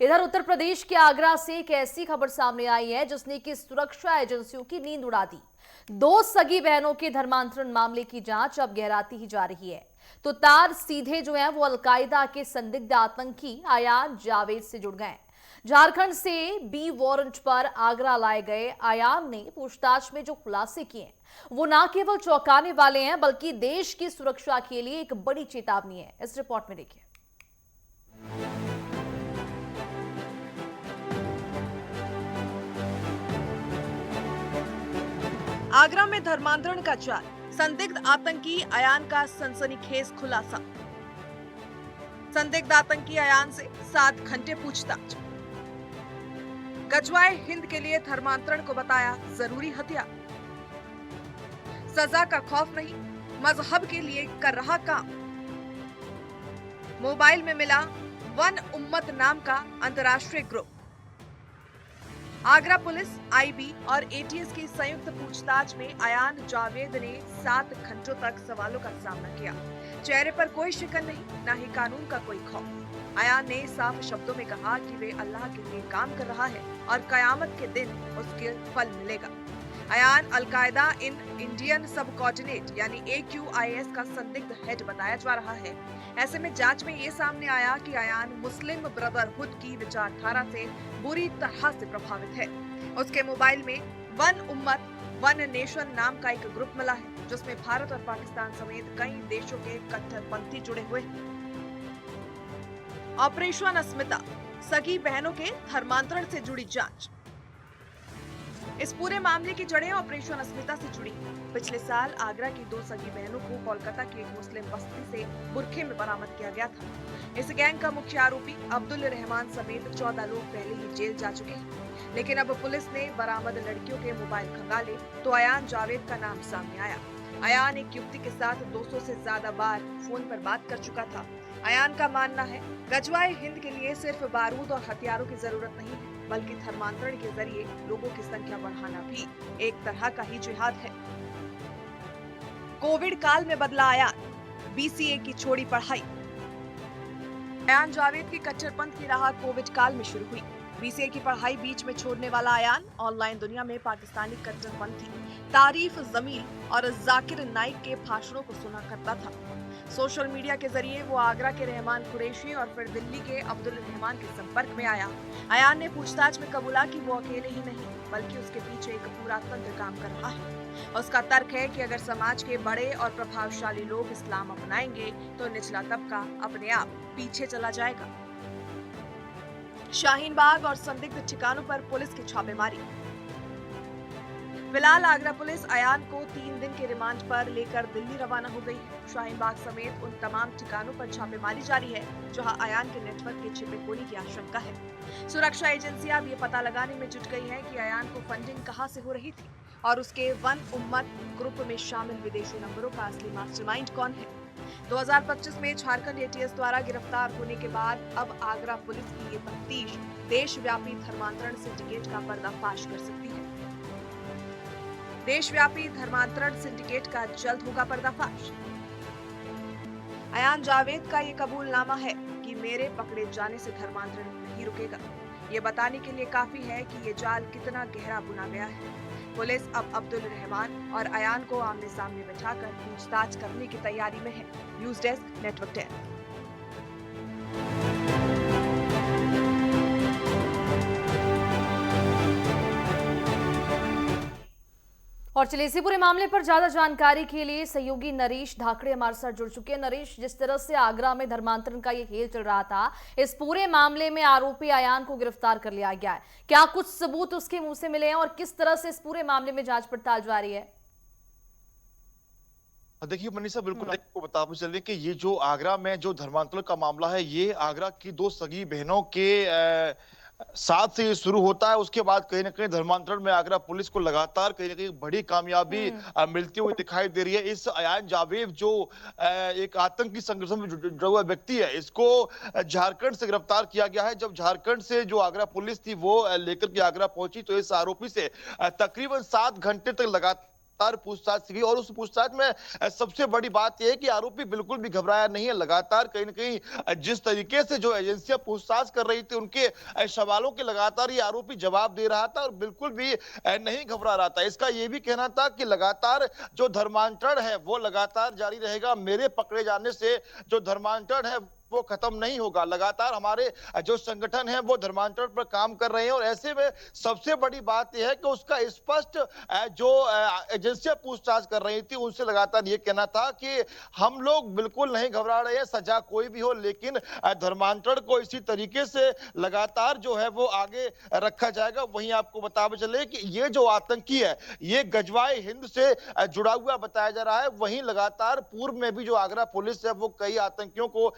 इधर उत्तर प्रदेश के आगरा से एक ऐसी खबर सामने आई है जिसने कि सुरक्षा एजेंसियों की नींद उड़ा दी। दो सगी बहनों के धर्मांतरण मामले की जांच अब गहराती ही जा रही है। तो तार सीधे जो है वो अलकायदा के संदिग्ध आतंकी अयान जावेद से जुड़ गए। झारखंड से बी वारंट पर आगरा लाए गए अयान ने पूछताछ में जो खुलासे किए हैं वो न केवल चौंकाने वाले हैं बल्कि देश की सुरक्षा के लिए एक बड़ी चेतावनी है। इस रिपोर्ट में देखिए। आगरा में धर्मांतरण का जाल, संदिग्ध आतंकी अयान का सनसनीखेज खुलासा। संदिग्ध आतंकी अयान से 7 घंटे पूछताछ। गजवाए हिंद के लिए धर्मांतरण को बताया जरूरी हथियार। सजा का खौफ नहीं, मजहब के लिए कर रहा काम। मोबाइल में मिला वन उम्मत नाम का अंतर्राष्ट्रीय ग्रुप। आगरा पुलिस, आईबी और एटीएस की संयुक्त पूछताछ में अयान जावेद ने 7 घंटों तक सवालों का सामना किया। चेहरे पर कोई शिकन नहीं, ना ही कानून का कोई खौफ। अयान ने साफ शब्दों में कहा कि वे अल्लाह के लिए काम कर रहा है और कयामत के दिन उसके फल मिलेगा। अयान अलकायदा इन इंडियन सब कोऑर्डिनेट यानी AQIS का संदिग्ध हेड बताया जा रहा है। ऐसे में जांच में ये सामने आया कि अयान मुस्लिम ब्रदरहुड की विचारधारा से बुरी तरह से प्रभावित है। उसके मोबाइल में वन उम्मत वन नेशन नाम का एक ग्रुप मिला है जिसमें भारत और पाकिस्तान समेत कई देशों के कट्टरपंथी जुड़े हुए हैं। ऑपरेशन अस्मिता, सगी बहनों के धर्मांतरण से जुड़ी जांच। इस पूरे मामले की जड़ें ऑपरेशन अस्मिता से जुड़ी हैं। पिछले साल आगरा की 2 सगी बहनों को कोलकाता की एक मुस्लिम बस्ती से बुरखे में बरामद किया गया था। इस गैंग का मुख्य आरोपी अब्दुल रहमान समेत 14 लोग पहले ही जेल जा चुके हैं, लेकिन अब पुलिस ने बरामद लड़कियों के मोबाइल खंगाले तो अयान जावेद का नाम सामने आया। अयान एक युवती के साथ 200 से ज्यादा बार फोन पर बात कर चुका था। अयान का मानना है गजवाए हिंद के लिए सिर्फ बारूद और हथियारों की जरूरत नहीं है, बल्कि धर्मांतरण के जरिए लोगों की संख्या बढ़ाना भी एक तरह का ही जिहाद है। कोविड काल में बदला अयान, BCA की छोड़ी पढ़ाई। अयान जावेद की कट्टरपंथ की राह कोविड काल में शुरू हुई। BCA की पढ़ाई बीच में छोड़ने वाला अयान ऑनलाइन दुनिया में पाकिस्तानी कट्टरपंथी तारीफ जमील और जाकिर नाइक के भाषणों को सुना करता था। सोशल मीडिया के जरिए वो आगरा के रहमान कुरैशी और फिर दिल्ली के अब्दुल रहमान के संपर्क में आया। अयान ने पूछताछ में कबूला कि वो अकेले ही नहीं बल्कि उसके पीछे एक पूरा तंत्र काम कर रहा है। उसका तर्क है कि अगर समाज के बड़े और प्रभावशाली लोग इस्लाम अपनाएंगे तो निचला तबका अपने आप पीछे चला जाएगा। शाहीन बाग और संदिग्ध ठिकानों पर पुलिस की छापेमारी। फिलहाल आगरा पुलिस अयान को 3 दिन के रिमांड पर लेकर दिल्ली रवाना हो गई है। शाहीन बाग समेत उन तमाम ठिकानों पर छापेमारी जारी है जहां अयान के नेटवर्क के छिपे होने की आशंका है। सुरक्षा एजेंसियां अब ये पता लगाने में जुट गई हैं कि अयान को फंडिंग कहां से हो रही थी और उसके वन उम्मत ग्रुप में शामिल विदेशी नंबरों का असली मास्टरमाइंड कौन है। 2025 में झारखंड ATS द्वारा गिरफ्तार होने के बाद अब आगरा पुलिस की ये तफ्तीश देशव्यापी धर्मांतरण सिंडिकेट का पर्दाफाश कर सकती है। देशव्यापी धर्मांतरण सिंडिकेट का जल्द होगा पर्दाफाश। अयान जावेद का ये कबूलनामा है कि मेरे पकड़े जाने से धर्मांतरण नहीं रुकेगा। ये बताने के लिए काफी है कि ये जाल कितना गहरा बुना गया है। पुलिस अब अब्दुल रहमान और अयान को आमने सामने बिठाकर पूछताछ करने की तैयारी में है। News desk, network 10। और चलिए इसी पूरे मामले पर ज्यादा जानकारी के लिए सहयोगी नरेश धाकड़े हमारे साथ जुड़ चुके हैं। नरेश, जिस तरह से आगरा में धर्मांतरण का ये खेल चल रहा था, इस पूरे मामले में आरोपी अयान को गिरफ्तार कर लिया गया है। क्या कुछ सबूत उसके मुंह से मिले हैं और किस तरह से इस पूरे मामले में जांच पड़ताल जारी है? देखिए मनीषा, बिल्कुल आपको बताते चले कि ये जो आगरा में जो धर्मांतरण का मामला है, ये आगरा की 2 सगी बहनों के साथ से ये शुरू होता है। उसके बाद कहीं ना कहीं धर्मांतरण में आगरा पुलिस को लगातार कहीं ना कहीं बड़ी कामयाबी मिलती हुई दिखाई दे रही है। इस अयान जावेद जो एक आतंकी संगठन में जुड़ा हुआ व्यक्ति है, इसको झारखंड से गिरफ्तार किया गया है। जब झारखंड से जो आगरा पुलिस थी वो लेकर के आगरा पहुंची तो इस आरोपी से तकरीबन 7 घंटे तक लगातार लगातार पूछताछ की और उस पूछताछ में सबसे बड़ी बात यह है कि आरोपी बिल्कुल भी घबराया नहीं है। लगातार कहीं न कहीं जिस तरीके से जो एजेंसियां पूछताछ कर रही थी, उनके सवालों के लगातार ये आरोपी जवाब दे रहा था और बिल्कुल भी नहीं घबरा रहा था। इसका ये भी कहना था कि लगातार जो धर्मांतरण है वो लगातार जारी रहेगा। मेरे पकड़े जाने से जो धर्मांतरण है वो खत्म नहीं होगा। लगातार हमारे जो संगठन है वो धर्मांतरण पर काम कर रहे हैं और ऐसे में सबसे बड़ी बात यह है कि उसका स्पष्ट जो एजेंसियां पूछताछ कर रही थी उनसे लगातार ये कहना था कि हम लोग बिल्कुल नहीं घबरा रहे हैं, सजा कोई भी हो, लेकिन धर्मांतरण को इसी तरीके से लगातार जो है वो आगे रखा जाएगा। वहीं आपको बताते चले कि ये जो आतंकी है ये गजवाए हिंद से जुड़ा हुआ बताया जा रहा है। वहीं लगातार पूर्व में भी जो आगरा पुलिस है वो कई आतंकियों को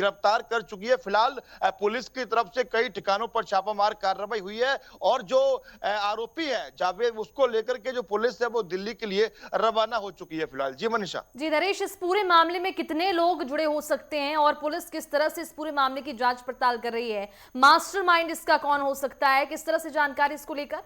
गिरफ्तार कर चुकी है। फिलहाल पुलिस की तरफ से कई ठिकानों पर छापामार कार्रवाई हुई है और जो आरोपी है जावेद, उसको लेकर के जो पुलिस है वो दिल्ली के लिए रवाना हो चुकी है फिलहाल। जी मनीषा। जी नरेश, इस पूरे मामले में कितने लोग जुड़े हो सकते हैं और पुलिस किस तरह से इस पूरे मामले की जांच पड़ताल कर रही है? मास्टरमाइंड इसका कौन हो सकता है? किस तरह से जानकारी इसको लेकर?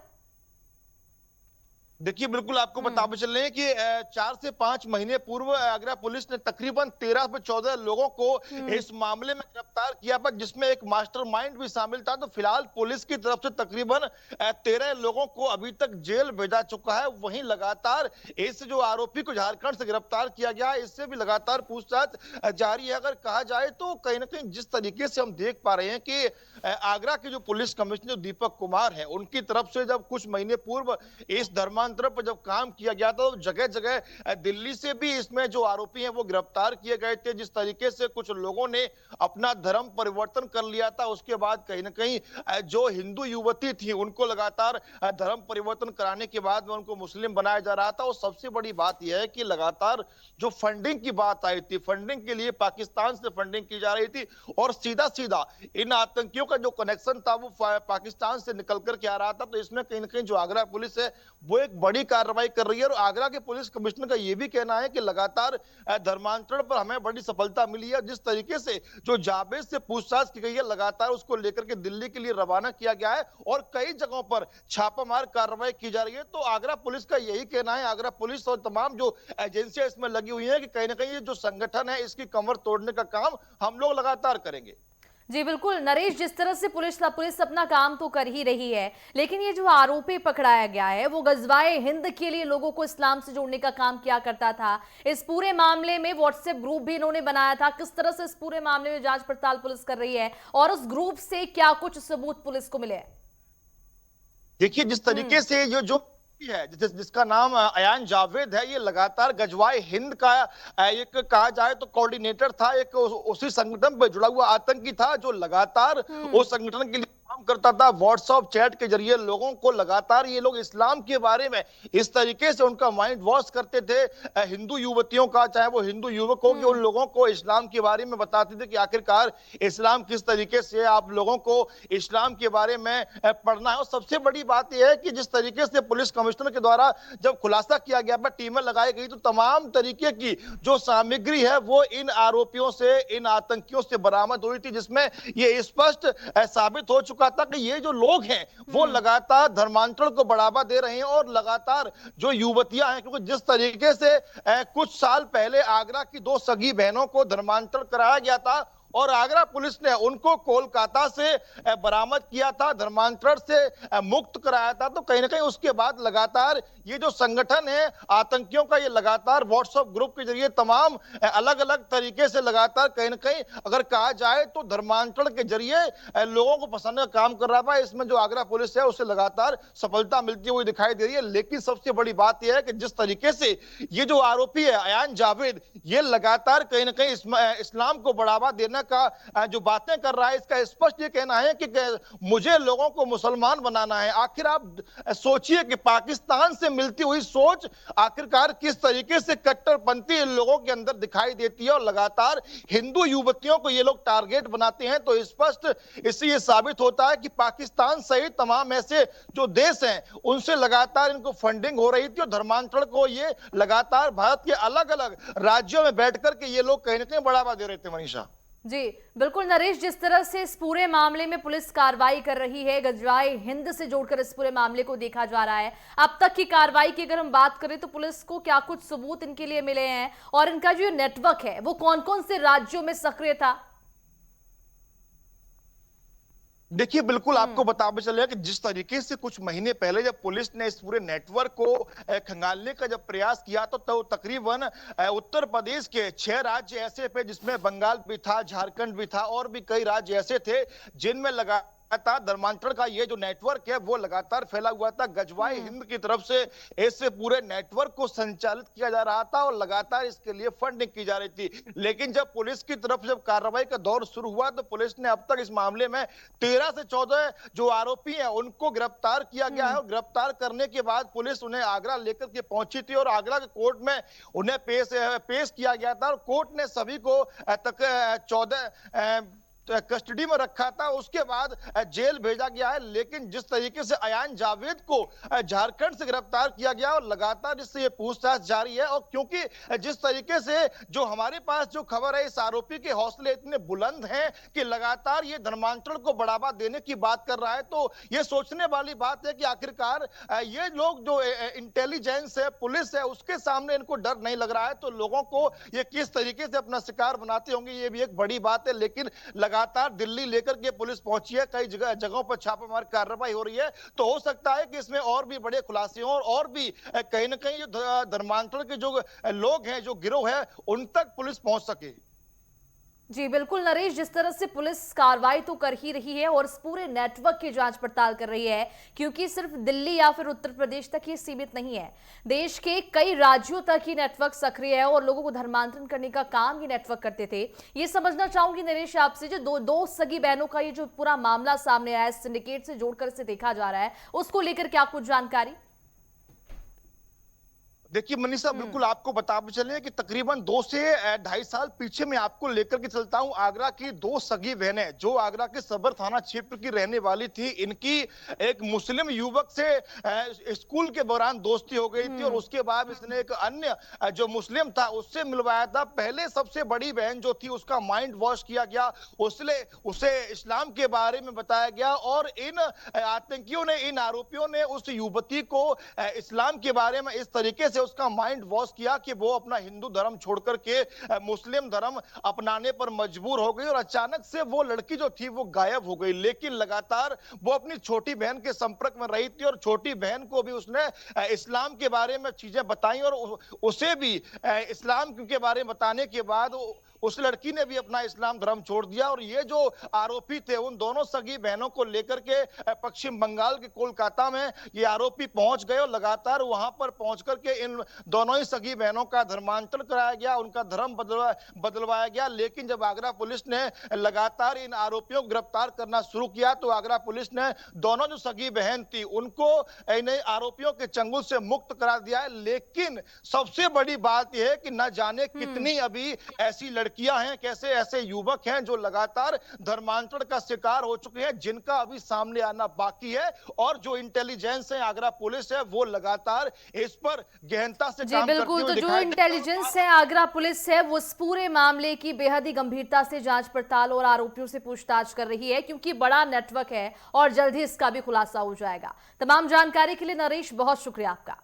देखिए बिल्कुल आपको बताते चल रहे हैं कि 4 से 5 महीने पूर्व आगरा पुलिस ने तकरीबन 13 से 14 लोगों को इस मामले में गिरफ्तार किया था, जिसमें एक मास्टरमाइंड भी शामिल था। तो फिलहाल पुलिस की तरफ से तकरीबन 13 लोगों को अभी तक जेल भेजा चुका है। वहीं लगातार इस जो आरोपी को झारखंड से गिरफ्तार किया गया है, इससे भी लगातार पूछताछ जारी है। अगर कहा जाए तो कहीं ना कहीं जिस तरीके से हम देख पा रहे हैं कि आगरा के जो पुलिस कमिश्नर दीपक कुमार है, उनकी तरफ से जब कुछ महीने पूर्व इस धर्मांतरण पर जब काम किया गया था तो जगह जगह दिल्ली से भी इसमें जो आरोपी हैं वो गिरफ्तार किए गए थे। जिस तरीके से कुछ लोगों ने अपना धर्म परिवर्तन कर लिया था, उसके बाद कहीं ना कहीं जो हिंदू युवती थी उनको लगातार धर्म परिवर्तन कराने के बाद में उनको मुस्लिम बनाया जा रहा था। और सबसे बड़ी बात यह है कि लगातार जो फंडिंग की बात आई थी, फंडिंग के लिए पाकिस्तान से फंडिंग की जा रही थी और सीधा सीधा इन आतंकियों का जो कनेक्शन था वो पाकिस्तान से निकल कर के आ रहा था। तो इसमें कहीं ना कहीं जो आगरा पुलिस है वो एक बड़ी कार्रवाई कर रही है। और आगरा के पुलिस कमिश्नर का यह भी कहना है कि लगातार धर्मांतरण पर हमें बड़ी सफलता मिली है। जिस तरीके से जो जावेद से पूछताछ की गई है, लगातार उसको लेकर के दिल्ली के लिए रवाना किया गया है और कई जगहों पर छापामार कार्रवाई की जा रही है। तो आगरा पुलिस का यही कहना है, आगरा पुलिस और तमाम जो एजेंसियां इसमें लगी हुई है, कि कहीं ना कहीं ये जो संगठन है इसकी कमर तोड़ने का काम हम लोग लगातार करेंगे। जी बिल्कुल नरेश, जिस तरह से पुलिस अपना काम तो कर ही रही है, लेकिन ये जो आरोपी पकड़ाया गया है वो गजवाए हिंद के लिए लोगों को इस्लाम से जोड़ने का काम किया करता था। इस पूरे मामले में व्हाट्सएप ग्रुप भी इन्होंने बनाया था। किस तरह से इस पूरे मामले में जांच पड़ताल पुलिस कर रही है और उस ग्रुप से क्या कुछ सबूत पुलिस को मिले? देखिए जिस तरीके से जो है जिसका नाम अयान जावेद है, ये लगातार गजवाए हिंद का एक कहा जाए तो कोऑर्डिनेटर था, एक उसी संगठन पर जुड़ा हुआ आतंकी था जो लगातार उस संगठन के लिए काम करता था। व्हाट्सएप चैट के जरिए लोगों को लगातार ये लोग इस्लाम के बारे में इस तरीके से उनका माइंड वॉश करते थे। हिंदू युवतियों का, चाहे वो हिंदू युवक हो, कि उन लोगों को इस्लाम के बारे में बताते थे कि आखिरकार इस्लाम किस तरीके से, आप लोगों को इस्लाम के बारे में पढ़ना है। और सबसे बड़ी बात यह है कि जिस तरीके से पुलिस कमिश्नर के द्वारा जब खुलासा किया गया, टीमें लगाई गई, तो तमाम तरीके की जो सामग्री है वो इन आरोपियों से, इन आतंकियों से बरामद हुई थी, जिसमें ये स्पष्ट साबित हो चुका था कि ये जो लोग हैं वो लगातार धर्मांतरण को बढ़ावा दे रहे हैं और लगातार जो युवतियां हैं, क्योंकि जिस तरीके से कुछ साल पहले आगरा की 2 सगी बहनों को धर्मांतरण कराया गया था और आगरा पुलिस ने उनको कोलकाता से बरामद किया था, धर्मांतरण से मुक्त कराया था। तो कहीं ना कहीं उसके बाद लगातार ये जो संगठन है आतंकियों का, ये लगातार व्हाट्सएप ग्रुप के जरिए तमाम अलग अलग तरीके से लगातार कहीं ना कहीं अगर कहा जाए तो धर्मांतरण के जरिए लोगों को फंसाने का काम कर रहा था। इसमें जो आगरा पुलिस है उसे लगातार सफलता मिलती हुई दिखाई दे रही है। लेकिन सबसे बड़ी बात यह है कि जिस तरीके से ये जो आरोपी है अयान जावेद, ये लगातार कहीं ना कहीं इस्लाम को बढ़ावा देना का जो बातें कर रहा है, इसका स्पष्ट ये कहना है कि मुझे लोगों को मुसलमान बनाना है। आखिर आप सोचिए कि पाकिस्तान से मिलती हुई सोच आखिरकार किस तरीके से कट्टरपंथी लोगों के अंदर दिखाई देती है और लगातार हिंदू युवतियों को ये लोग टारगेट बनाते हैं। तो स्पष्ट इससे ये साबित होता है कि पाकिस्तान सहित तमाम ऐसे जो देश हैं उनसे लगातार इनको फंडिंग हो रही थी और धर्मांतरण को ये लगातार भारत के अलग अलग राज्यों में बैठ करके ये लोग कहीं ना कहीं बढ़ावा दे रहे थे। मनीषा। जी बिल्कुल नरेश, जिस तरह से इस पूरे मामले में पुलिस कार्रवाई कर रही है, गजवाए हिंद से जोड़कर इस पूरे मामले को देखा जा रहा है। अब तक की कार्रवाई की अगर हम बात करें तो पुलिस को क्या कुछ सबूत इनके लिए मिले हैं और इनका जो नेटवर्क है वो कौन कौन से राज्यों में सक्रिय था? देखिए, बिल्कुल आपको बताते चले कि जिस तरीके से कुछ महीने पहले जब पुलिस ने इस पूरे नेटवर्क को खंगालने का जब प्रयास किया तो तकरीबन उत्तर प्रदेश के 6 राज्य ऐसे थे जिसमें बंगाल भी था, झारखंड भी था और भी कई राज्य ऐसे थे जिनमें लगातार धर्मांतरण का ये जो नेटवर्क है वो लगातार फैला हुआ था। गजवाए हिंद की तरफ से इस पूरे नेटवर्क को संचालित किया जा रहा था और लगातार इसके लिए फंडिंग की जा रही थी। लेकिन जब पुलिस की तरफ जब कार्रवाई का दौर शुरू हुआ तो पुलिस ने अब तक इस मामले में 13 से 14 जो आरोपी हैं उनको गिरफ्तार किया गया है और गिरफ्तार करने के बाद पुलिस उन्हें आगरा लेकर के पहुंची थी और आगरा के कोर्ट में उन्हें पेश किया गया था और कोर्ट ने सभी को तक 14 कस्टडी में रखा था। उसके बाद जेल भेजा गया है। लेकिन जिस तरीके से अयान जावेद को झारखंड से गिरफ्तार किया गया और लगातार इससे ये पूछताछ जारी है और क्योंकि जिस तरीके से जो हमारे पास जो खबर है इस आरोपी के हौसले इतने बुलंद हैं कि लगातार ये धर्मांतरण को बढ़ावा देने की बात कर रहा है, तो ये सोचने वाली बात है कि आखिरकार ये लोग जो इंटेलिजेंस है, पुलिस है, उसके सामने इनको डर नहीं लग रहा है तो लोगों को ये किस तरीके से अपना शिकार बनाते होंगे ये भी एक बड़ी बात है। लेकिन लगातार दिल्ली लेकर के पुलिस पहुंची है, कई जगहों पर छापामार कार्रवाई हो रही है, तो हो सकता है कि इसमें और भी बड़े खुलासे हों और भी कहीं ना कहीं जो धर्मांतरण के जो लोग हैं, जो गिरोह है, उन तक पुलिस पहुंच सके। जी बिल्कुल नरेश, जिस तरह से पुलिस कार्रवाई तो कर ही रही है और इस पूरे नेटवर्क की जांच पड़ताल कर रही है, क्योंकि सिर्फ दिल्ली या फिर उत्तर प्रदेश तक ही सीमित नहीं है, देश के कई राज्यों तक ही नेटवर्क सक्रिय है और लोगों को धर्मांतरण करने का काम ये नेटवर्क करते थे। ये समझना चाहूंगी नरेश आपसे, जो दो सगी बहनों का ये जो पूरा मामला सामने आया है, सिंडिकेट से जोड़कर इसे देखा जा रहा है, उसको लेकर क्या कुछ जानकारी? देखिए मनीषा, बिल्कुल आपको बताते चले कि तकरीबन 2 से 2.5 साल पीछे मैं आपको लेकर के चलता हूं। आगरा की 2 सगी बहनें जो आगरा के सदर थाना क्षेत्र की रहने वाली थी, इनकी एक मुस्लिम युवक से स्कूल के दौरान दोस्ती हो गई थी और उसके बाद इसने एक अन्य जो मुस्लिम था उससे मिलवाया था। पहले सबसे बड़ी बहन जो थी उसका माइंड वॉश किया गया, उसे इस्लाम के बारे में बताया गया और इन आतंकियों ने, इन आरोपियों ने उस युवती को इस्लाम के बारे में इस तरीके से उसका माइंड वॉश किया कि वो अपना हिंदू धर्म छोड़ करके मुस्लिम धर्म अपनाने पर मजबूर हो गई और अचानक से वो लड़की जो थी वो गायब हो गई। लेकिन लगातार वो अपनी छोटी बहन के संपर्क में रही थी और छोटी बहन को भी उसने इस्लाम के बारे में चीजें बताई और उसे भी इस्लाम के बारे में बताने के बाद उस लड़की ने भी अपना इस्लाम धर्म छोड़ दिया और ये जो आरोपी थे उन दोनों सगी बहनों को लेकर के पश्चिम बंगाल के कोलकाता में ये आरोपी पहुंच गए और लगातार वहां पर पहुंच करके इन दोनों ही सगी बहनों का धर्मांतरण कराया गया, उनका धर्म बदलवाया गया। लेकिन जब आगरा पुलिस ने लगातार इन आरोपियों को गिरफ्तार करना शुरू किया तो आगरा पुलिस ने दोनों जो सगी बहन थी उनको इन आरोपियों के चंगुल से मुक्त करा दिया है। लेकिन सबसे बड़ी बात यह है कि न जाने कितनी अभी ऐसी लड़कियां हैं, कैसे ऐसे युवक हैं जो लगातार धर्मांतरण का शिकार हो चुके हैं, जिनका अभी सामने आना बाकी है और जो इंटेलिजेंस है, आगरा पुलिस है, वो लगातार इस पर गहनता से जी काम करती बिल्कुल, हुई तो जो दिखाई इंटेलिजेंस है, आगरा पुलिस है, वो इस पूरे मामले की बेहद ही गंभीरता से जांच पड़ताल और आरोपियों से पूछताछ कर रही है, क्योंकि बड़ा नेटवर्क है और जल्द ही इसका भी खुलासा हो जाएगा। तमाम जानकारी के लिए नरेश बहुत शुक्रिया आपका।